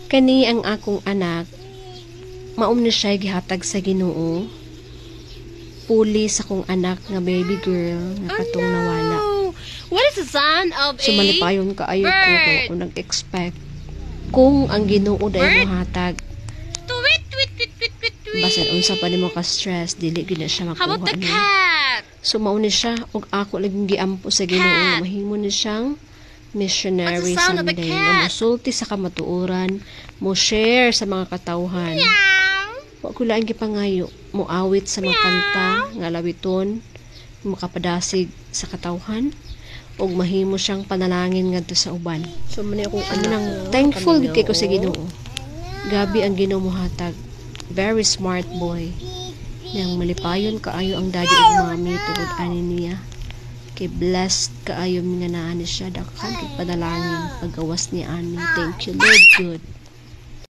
Kani ang akong anak, maum na siya gihatag sa Ginoo. Puli sa akong anak nga baby girl nga katong nawala. What is the sound of So malipayon kaayo ko kung nag-expect kung ang Ginoo dahil mo hatag. Tweet, tweet, tweet, tweet, tweet, tweet. Basan unsa pa nimo ka stress, dili gyud na siya How about makuha the niya. cat? So mao ni siya ug ako laging giampo sa Ginoo nga mahimo ni siyang missionary What's the sound of a someday cat? nga mosulti sa kamatuoran, mo share sa mga katawhan. Wa ko lang gipangayo, mo awit sa mga kanta nga lawiton, mo kapadasig sa katawhan ug mahimo siyang panalangin ngadto sa uban. So man akong nang thankful gid kay ko sa Ginoo. Gabi ang Ginoo mohatag. Very smart boy. Nang malipayon kaayo ang daddy ug mommy tungod ani niya. Kay blessed kaayo nga naa ni siya dakhan kay panalangin paggawas ni ani. Thank you Lord good.